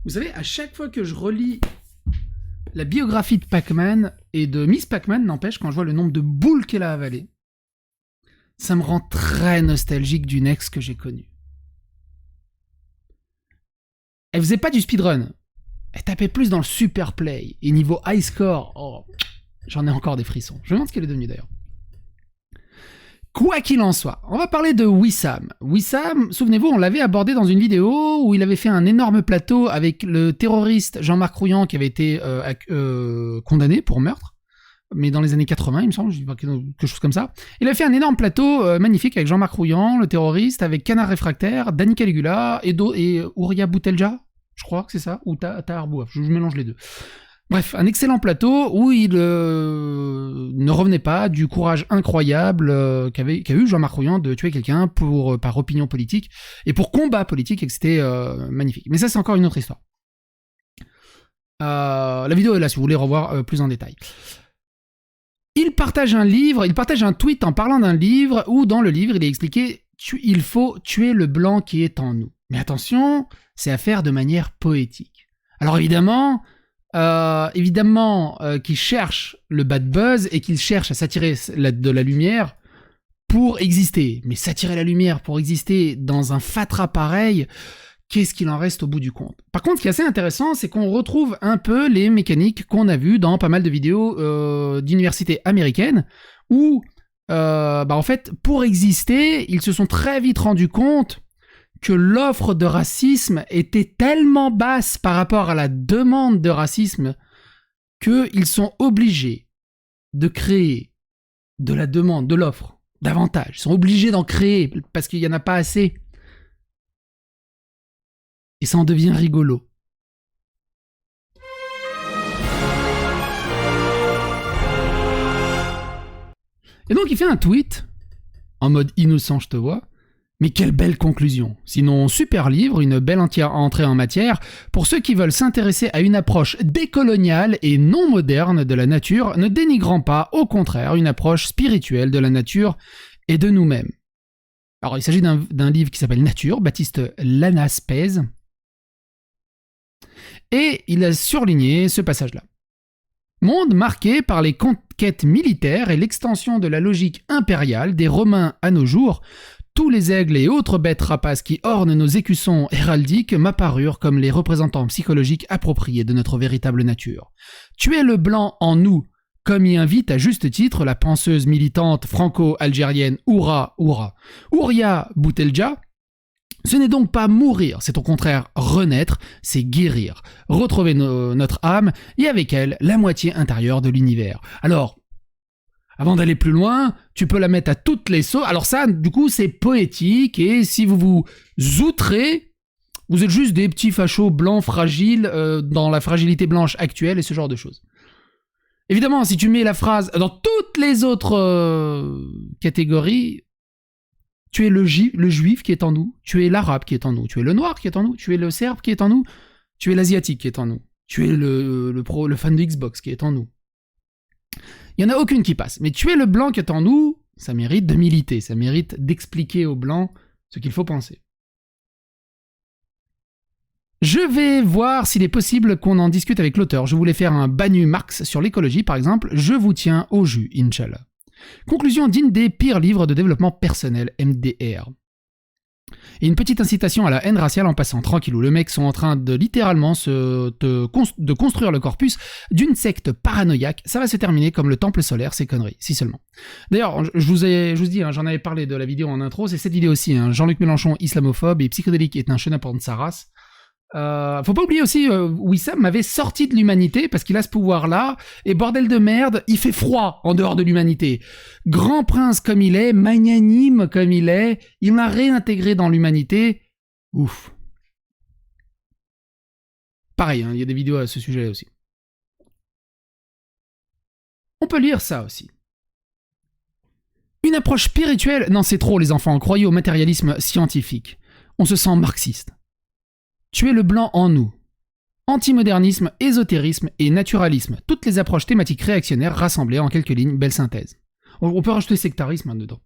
Vous savez, à chaque fois que je relis la biographie de Pac-Man et de Miss Pac-Man, n'empêche, quand je vois le nombre de boules qu'elle a avalées, ça me rend très nostalgique d'une ex que j'ai connue. Elle faisait pas du speedrun. Elle tapait plus dans le super play. Et niveau high score, oh, j'en ai encore des frissons. Je me demande ce qu'elle est devenue d'ailleurs. Quoi qu'il en soit, on va parler de Wissam. Wissam, souvenez-vous, on l'avait abordé dans une vidéo où il avait fait un énorme plateau avec le terroriste Jean-Marc Rouillant qui avait été condamné pour meurtre, mais dans les années 80, il me semble, quelque chose comme ça. Il a fait un énorme plateau magnifique avec Jean-Marc Rouillant, le terroriste, avec Canard Réfractaire, Danny Caligula et Ouria Boutelja, je crois que c'est ça, ou Tahar Bouaf, je mélange les deux. Bref, un excellent plateau où il ne revenait pas du courage incroyable qu'a eu Jean-Marc Rouillant de tuer quelqu'un par opinion politique et pour combat politique, et que c'était magnifique. Mais ça, c'est encore une autre histoire. La vidéo est là si vous voulez revoir plus en détail. Il partage un tweet en parlant d'un livre où dans le livre, il est expliqué il faut tuer le blanc qui est en nous. Mais attention, c'est à faire de manière poétique. Alors évidemment qu'il cherche le bad buzz et qu'il cherche à s'attirer de la lumière pour exister. Mais s'attirer la lumière pour exister dans un fatras pareil, qu'est-ce qu'il en reste au bout du compte? Par contre, ce qui est assez intéressant, c'est qu'on retrouve un peu les mécaniques qu'on a vues dans pas mal de vidéos d'universités américaines où, en fait, pour exister, ils se sont très vite rendus compte que l'offre de racisme était tellement basse par rapport à la demande de racisme qu'ils sont obligés de créer de la demande, de l'offre, davantage. Ils sont obligés d'en créer parce qu'il n'y en a pas assez. Et ça en devient rigolo. Et donc il fait un tweet, en mode innocent je te vois, mais quelle belle conclusion. Sinon, super livre, une belle entrée en matière pour ceux qui veulent s'intéresser à une approche décoloniale et non moderne de la nature, ne dénigrant pas, au contraire, une approche spirituelle de la nature et de nous-mêmes. Alors il s'agit d'un livre qui s'appelle Nature, Baptiste Lanaspez, et il a surligné ce passage-là. Monde marqué par les conquêtes militaires et l'extension de la logique impériale des Romains à nos jours, tous les aigles et autres bêtes rapaces qui ornent nos écussons héraldiques m'apparurent comme les représentants psychologiques appropriés de notre véritable nature. Tuer le blanc en nous, comme y invite à juste titre la penseuse militante franco-algérienne Ouria Boutelja, ce n'est donc pas mourir, c'est au contraire renaître, c'est guérir, retrouver notre âme et avec elle la moitié intérieure de l'univers. Alors, avant d'aller plus loin, tu peux la mettre à toutes les sauces. Alors ça, du coup, c'est poétique et si vous vous outrez, vous êtes juste des petits fachos blancs fragiles dans la fragilité blanche actuelle et ce genre de choses. Évidemment, si tu mets la phrase dans toutes les autres catégories, tu es le juif qui est en nous, tu es l'arabe qui est en nous, tu es le noir qui est en nous, tu es le serbe qui est en nous, tu es l'asiatique qui est en nous, tu es le fan de Xbox qui est en nous. Il n'y en a aucune qui passe. Mais tuer le blanc qui est en nous, ça mérite de militer, ça mérite d'expliquer aux blancs ce qu'il faut penser. Je vais voir s'il est possible qu'on en discute avec l'auteur. Je voulais faire un Banu Marx sur l'écologie, par exemple. Je vous tiens au jus, Inch'Allah. Conclusion digne des pires livres de développement personnel, MDR. Et une petite incitation à la haine raciale en passant, tranquillou. Le mec sont en train de littéralement de construire le corpus d'une secte paranoïaque. Ça va se terminer comme le temple solaire, ces conneries, si seulement. D'ailleurs, je vous dis, j'en avais parlé de la vidéo en intro, c'est cette vidéo aussi, Jean-Luc Mélenchon, islamophobe et psychédélique est un chenapan de sa race. Faut pas oublier aussi, Wissam m'avait sorti de l'humanité parce qu'il a ce pouvoir-là, et bordel de merde, il fait froid en dehors de l'humanité. Grand prince comme il est, magnanime comme il m'a réintégré dans l'humanité. Ouf. Pareil, il y a des vidéos à ce sujet aussi. On peut lire ça aussi. Une approche spirituelle, non c'est trop les enfants, croyez au matérialisme scientifique. On se sent marxiste. Tuer le blanc en nous. Antimodernisme, ésotérisme et naturalisme. Toutes les approches thématiques réactionnaires rassemblées en quelques lignes, belle synthèse. On peut rajouter sectarisme dedans.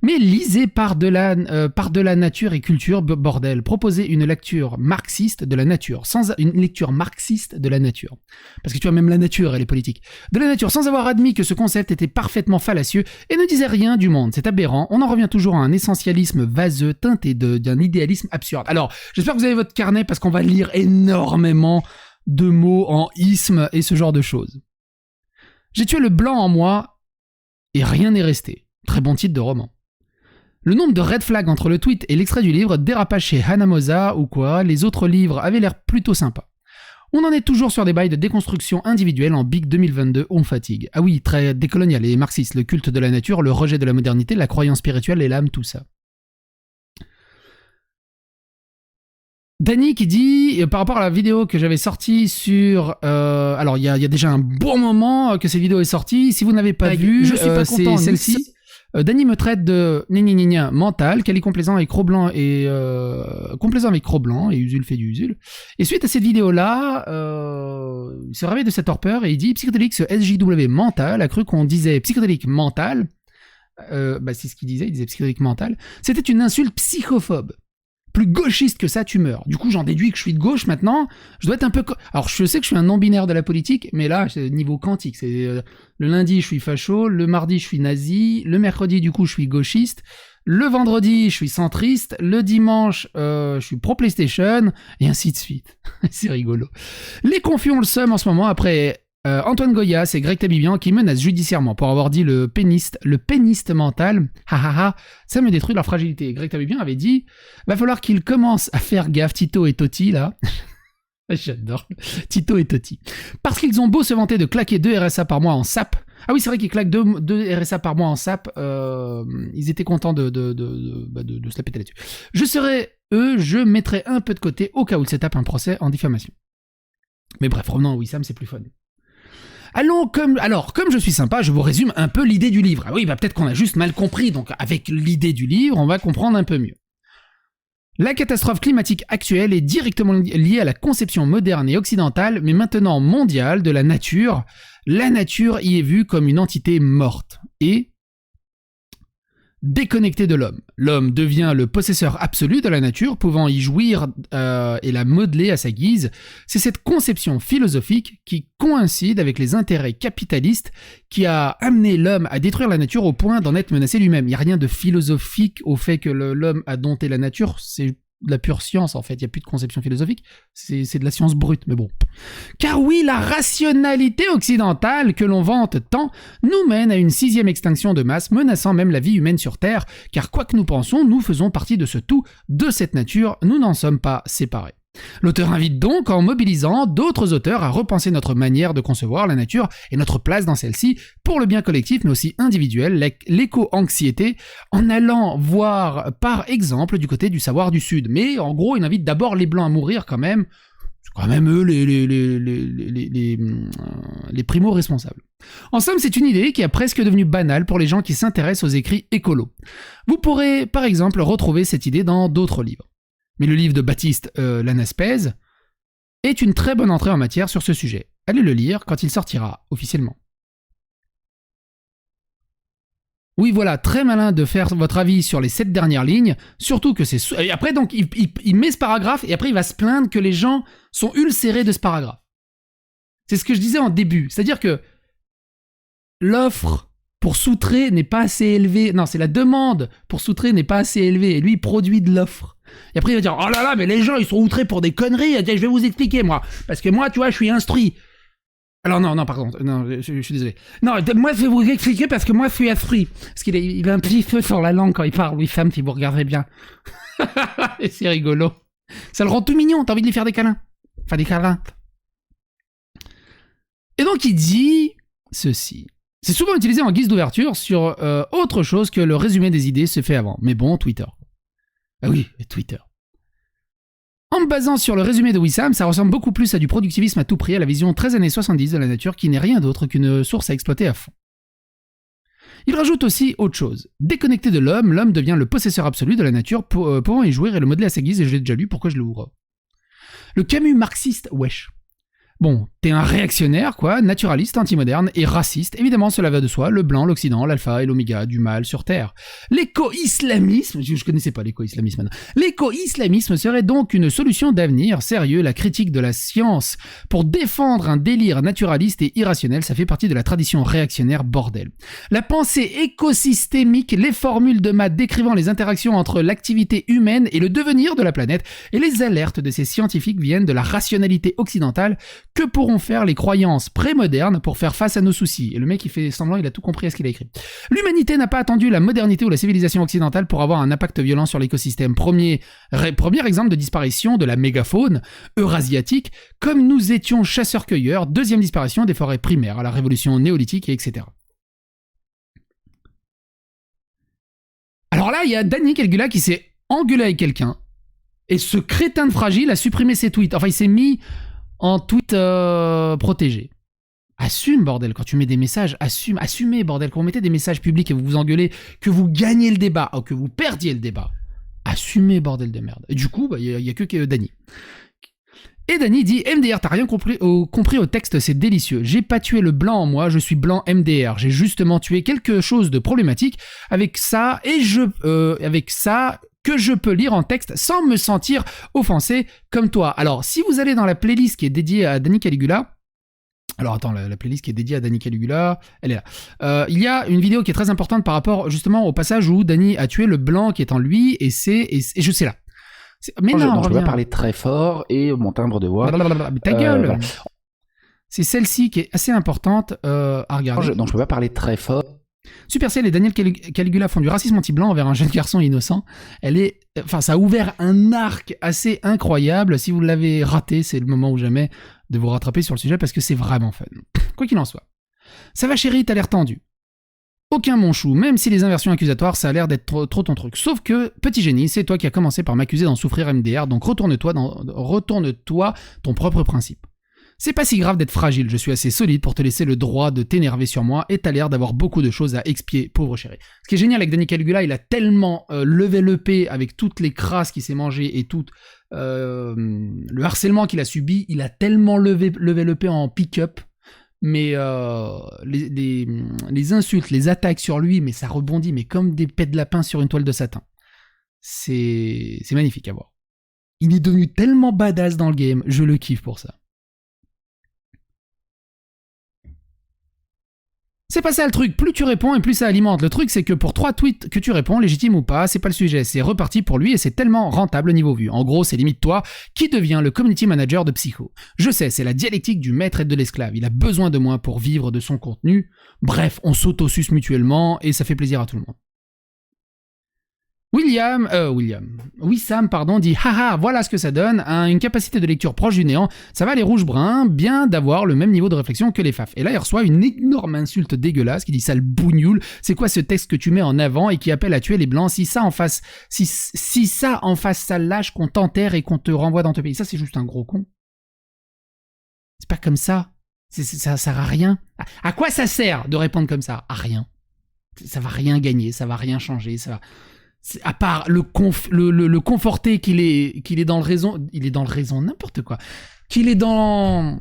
Mais lisez par-delà nature et culture, bordel. Proposez une lecture marxiste de la nature, une lecture marxiste de la nature. Parce que tu vois, même la nature, elle est politique. De la nature, sans avoir admis que ce concept était parfaitement fallacieux et ne disait rien du monde. C'est aberrant. On en revient toujours à un essentialisme vaseux teinté d'un idéalisme absurde. Alors, j'espère que vous avez votre carnet parce qu'on va lire énormément de mots en isme et ce genre de choses. J'ai tué le blanc en moi et rien n'est resté. Très bon titre de roman. Le nombre de red flags entre le tweet et l'extrait du livre, dérapage chez Hanamosa ou quoi, les autres livres avaient l'air plutôt sympas. On en est toujours sur des bails de déconstruction individuelle en Big 2022, on fatigue. Ah oui, très décolonial et marxiste, le culte de la nature, le rejet de la modernité, la croyance spirituelle et l'âme, tout ça. Dany qui dit, par rapport à la vidéo que j'avais sortie sur... alors, il y a déjà un bon moment que cette vidéo est sortie. Si vous n'avez pas vu, je suis pas content, c'est celle-ci. Dany me traite de mental, quali complaisant avec Cro-Blanc et complaisant avec Cro-Blanc et Usul fait du Usul. Et suite à cette vidéo-là, il se réveille de sa torpeur et il dit psychédélique, ce SJW mental a cru qu'on disait psychédélique mental. C'est ce qu'il disait, il disait psychédélique mental. C'était une insulte psychophobe. Plus gauchiste que ça, tu meurs. Du coup, j'en déduis que je suis de gauche maintenant. Je dois être un peu... Alors, je sais que je suis un non-binaire de la politique, mais là, c'est niveau quantique. C'est le lundi, je suis facho. Le mardi, je suis nazi. Le mercredi, du coup, je suis gauchiste. Le vendredi, je suis centriste. Le dimanche, je suis pro-PlayStation. Et ainsi de suite. C'est rigolo. Les confus ont le seum en ce moment après... Antoine Goyas et Greg Tabibian qui menacent judiciairement pour avoir dit le péniste mental. Ça me détruit leur fragilité. Greg Tabibian avait dit va falloir qu'ils commencent à faire gaffe, Tito et Totti là. J'adore. Tito et Totti. Parce qu'ils ont beau se vanter de claquer 2 RSA par mois en SAP. Ah oui, c'est vrai qu'ils claquent 2 RSA par mois en SAP. Ils étaient contents de se la péter là-dessus. Je serais eux, je mettrais un peu de côté au cas où ils se tapent un procès en diffamation. Mais bref, revenons à Wissam, c'est plus fun. Comme je suis sympa, je vous résume un peu l'idée du livre. Ah oui, peut-être qu'on a juste mal compris, donc avec l'idée du livre, on va comprendre un peu mieux. La catastrophe climatique actuelle est directement liée à la conception moderne et occidentale, mais maintenant mondiale, de la nature. La nature y est vue comme une entité morte et déconnectée de l'homme. L'homme devient le possesseur absolu de la nature, pouvant y jouir et la modeler à sa guise. C'est cette conception philosophique qui coïncide avec les intérêts capitalistes qui a amené l'homme à détruire la nature au point d'en être menacé lui-même. Il n'y a rien de philosophique au fait que l'homme a dompté la nature, c'est de la pure science en fait, il n'y a plus de conception philosophique, c'est de la science brute, mais bon. Car oui, la rationalité occidentale que l'on vante tant nous mène à une 6e extinction de masse, menaçant même la vie humaine sur Terre, car quoi que nous pensions, nous faisons partie de ce tout, de cette nature, nous n'en sommes pas séparés. L'auteur invite donc, en mobilisant d'autres auteurs, à repenser notre manière de concevoir la nature et notre place dans celle-ci, pour le bien collectif mais aussi individuel, l'éco-anxiété, en allant voir par exemple du côté du savoir du Sud. Mais en gros, il invite d'abord les Blancs à mourir quand même, c'est quand même eux les primo-responsables. En somme, c'est une idée qui est presque devenue banale pour les gens qui s'intéressent aux écrits écolos. Vous pourrez par exemple retrouver cette idée dans d'autres livres. Mais le livre de Baptiste Lanaspez est une très bonne entrée en matière sur ce sujet. Allez le lire quand il sortira officiellement. Oui, voilà, très malin de faire votre avis sur les 7 dernières lignes, surtout que c'est... Et après, donc, il met ce paragraphe, et après, il va se plaindre que les gens sont ulcérés de ce paragraphe. C'est ce que je disais en début, c'est-à-dire que l'offre pour Soutré n'est pas assez élevée. Non, c'est la demande pour Soutré n'est pas assez élevée, et lui, il produit de l'offre. Et après, il va dire, oh là là, mais les gens, ils sont outrés pour des conneries. Je vais vous expliquer, moi. Parce que moi, tu vois, je suis instruit. Alors non, pardon. Non, je suis désolé. Non, moi, je vais vous expliquer parce que moi, je suis instruit. Parce qu'il a un petit feu sur la langue quand il parle, oui, femme, si vous regardez bien. Et c'est rigolo. Ça le rend tout mignon. T'as envie de lui faire des câlins. Enfin, des câlins. Et donc, il dit ceci. C'est souvent utilisé en guise d'ouverture sur autre chose que le résumé des idées se fait avant. Mais bon, Twitter. Ah oui, Twitter. En me basant sur le résumé de Wissam, ça ressemble beaucoup plus à du productivisme à tout prix, à la vision 13 années 70 de la nature qui n'est rien d'autre qu'une source à exploiter à fond. Il rajoute aussi autre chose. Déconnecté de l'homme, l'homme devient le possesseur absolu de la nature, pouvant y jouir et le modeler à sa guise, et je l'ai déjà lu, pourquoi je l'ouvre. Le Camus marxiste, wesh. Bon, t'es un réactionnaire, quoi, naturaliste, anti-moderne et raciste. Évidemment, cela va de soi, le blanc, l'Occident, l'alpha et l'oméga du mal sur Terre. L'éco-islamisme, je connaissais pas l'éco-islamisme maintenant. L'éco-islamisme serait donc une solution d'avenir. Sérieux, la critique de la science pour défendre un délire naturaliste et irrationnel, ça fait partie de la tradition réactionnaire, bordel. La pensée écosystémique, les formules de maths décrivant les interactions entre l'activité humaine et le devenir de la planète, et les alertes de ces scientifiques viennent de la rationalité occidentale. Que pourront faire les croyances prémodernes pour faire face à nos soucis? Et le mec, il fait semblant, il a tout compris à ce qu'il a écrit. L'humanité n'a pas attendu la modernité ou la civilisation occidentale pour avoir un impact violent sur l'écosystème. Premier exemple de disparition de la mégafaune eurasiatique, comme nous étions chasseurs-cueilleurs. Deuxième disparition des forêts primaires à la révolution néolithique, etc. Alors là, il y a Danny Caligula qui s'est engueulé avec quelqu'un, et ce crétin de fragile a supprimé ses tweets. Enfin, il s'est mis en tweet protégé. Assume, bordel, quand tu mets des messages, assumez, bordel, quand vous mettez des messages publics et vous vous engueulez, que vous gagnez le débat, ou que vous perdiez le débat. Assumez, bordel de merde. Et du coup, il y a que Danny. Et Danny dit, MDR, t'as rien compris au texte, c'est délicieux. J'ai pas tué le blanc en moi, je suis blanc MDR. J'ai justement tué quelque chose de problématique avec ça, que je peux lire en texte sans me sentir offensé comme toi. Alors, si vous allez dans la playlist qui est dédiée à Danny Caligula, alors attends, la playlist qui est dédiée à Danny Caligula, elle est là. Il y a une vidéo qui est très importante par rapport justement au passage où Danny a tué le blanc qui est en lui, et je sais là. Mais non, je dois parler très fort et mon timbre de voix. Mais ta gueule. Voilà. C'est celle-ci qui est assez importante à regarder. Donc je peux pas parler très fort. Supercell et Daniel Caligula font du racisme anti-blanc envers un jeune garçon innocent. Ça a ouvert un arc assez incroyable. Si vous l'avez raté, c'est le moment ou jamais de vous rattraper sur le sujet parce que c'est vraiment fun. Quoi qu'il en soit. Ça va chérie, t'as l'air tendu. Aucun mon chou, même si les inversions accusatoires, ça a l'air d'être trop ton truc. Sauf que, petit génie, c'est toi qui as commencé par m'accuser d'en souffrir MDR, donc retourne-toi ton propre principe. C'est pas si grave d'être fragile, je suis assez solide pour te laisser le droit de t'énerver sur moi et t'as l'air d'avoir beaucoup de choses à expier, pauvre chéri. Ce qui est génial avec Danny Caligula, il a tellement levé le P avec toutes les crasses qu'il s'est mangé et tout le harcèlement qu'il a subi, il a tellement levé le P en pick-up, mais les insultes, les attaques sur lui, mais ça rebondit, mais comme des pets de lapin sur une toile de satin. C'est magnifique à voir. Il est devenu tellement badass dans le game, je le kiffe pour ça. C'est pas ça le truc, plus tu réponds et plus ça alimente. Le truc c'est que pour 3 tweets que tu réponds, légitime ou pas, c'est pas le sujet, c'est reparti pour lui et c'est tellement rentable niveau vue. En gros, c'est limite toi qui devient le community manager de Psycho. Je sais, c'est la dialectique du maître et de l'esclave, il a besoin de moi pour vivre de son contenu. Bref, on s'auto-suce mutuellement et ça fait plaisir à tout le monde. Wissam, dit « Haha, voilà ce que ça donne, une capacité de lecture proche du néant, ça va les rouges-bruns, bien d'avoir le même niveau de réflexion que les faf. » Et là, il reçoit une énorme insulte dégueulasse qui dit « Sale bougnoule, c'est quoi ce texte que tu mets en avant et qui appelle à tuer les blancs? Si ça en face ça lâche qu'on t'enterre et qu'on te renvoie dans ton pays. » Ça, c'est juste un gros con. C'est pas comme ça. Ça sert à rien. À quoi ça sert de répondre comme ça? À rien. Ça va rien gagner, ça va rien changer, ça va... À part le conforter qu'il est dans le raison, il est dans le raison n'importe quoi, qu'il est dans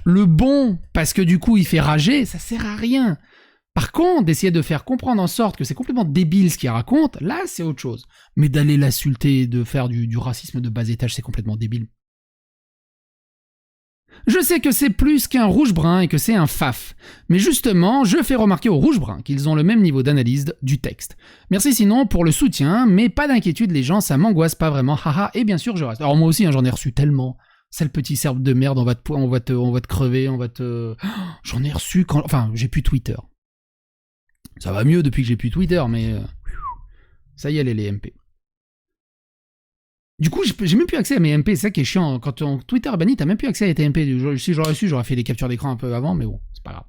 le bon parce que du coup il fait rager, ça sert à rien. Par contre, d'essayer de faire comprendre en sorte que c'est complètement débile ce qu'il raconte, là c'est autre chose. Mais d'aller l'insulter, de faire du racisme de bas étage, c'est complètement débile. Je sais que c'est plus qu'un rouge-brun et que c'est un faf. Mais justement, je fais remarquer aux rouges-bruns qu'ils ont le même niveau d'analyse du texte. Merci sinon pour le soutien, mais pas d'inquiétude les gens, ça m'angoisse pas vraiment, haha, et bien sûr je reste. Alors moi aussi, j'en ai reçu tellement. Sale petit serbe de merde, on va te crever, J'en ai reçu quand... Enfin, j'ai plus Twitter. Ça va mieux depuis que j'ai plus Twitter, mais... Ça y est, les MP. Du coup, j'ai même plus accès à mes MP, c'est ça qui est chiant. Quand ton Twitter est banni, t'as même plus accès à tes MP. Si j'aurais su, j'aurais fait des captures d'écran un peu avant, mais bon, c'est pas grave.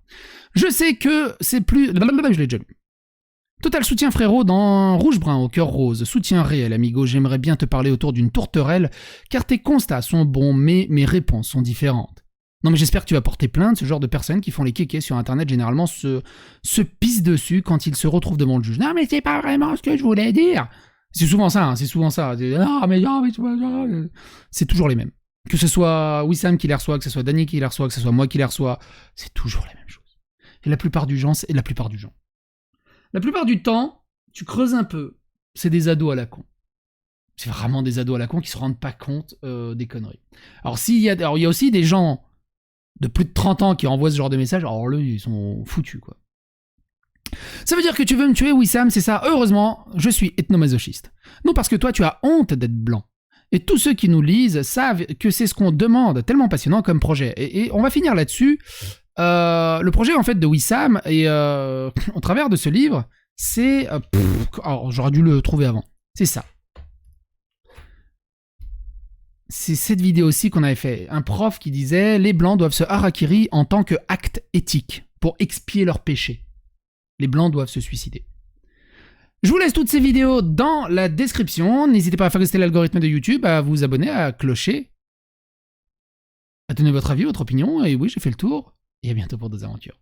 Je sais que c'est plus... Je l'ai déjà lu. Total soutien frérot dans Rouge-Brun au cœur rose. Soutien réel, amigo. J'aimerais bien te parler autour d'une tourterelle, car tes constats sont bons, mais mes réponses sont différentes. Non mais j'espère que tu vas porter plainte, ce genre de personnes qui font les kékés sur internet généralement se pissent dessus quand ils se retrouvent devant le juge. Non mais c'est pas vraiment ce que je voulais dire. C'est souvent ça, c'est toujours les mêmes. Que ce soit Wissam qui les reçoit, que ce soit Dany qui les reçoit, que ce soit moi qui les reçois, c'est toujours la même chose. Et la plupart du temps, La plupart du temps, tu creuses un peu, c'est des ados à la con. C'est vraiment des ados à la con qui se rendent pas compte des conneries. Alors, il y a aussi des gens de plus de 30 ans qui envoient ce genre de messages, alors là, ils sont foutus, quoi. Ça veut dire que tu veux me tuer, Wissam, c'est ça. Heureusement, je suis ethnomasochiste. Non, parce que toi, tu as honte d'être blanc. Et tous ceux qui nous lisent savent que c'est ce qu'on demande, tellement passionnant comme projet. Et on va finir là-dessus. Le projet, en fait, de Wissam, et au travers de ce livre, c'est... alors, j'aurais dû le trouver avant. C'est ça. C'est cette vidéo-ci qu'on avait fait. Un prof qui disait « Les Blancs doivent se harakiri en tant qu'acte éthique, pour expier leurs péchés. Les Blancs doivent se suicider. » Je vous laisse toutes ces vidéos dans la description. N'hésitez pas à phagocyter l'algorithme de YouTube, à vous abonner, à clocher, à donner votre avis, votre opinion. Et oui, j'ai fait le tour. Et à bientôt pour d'autres aventures.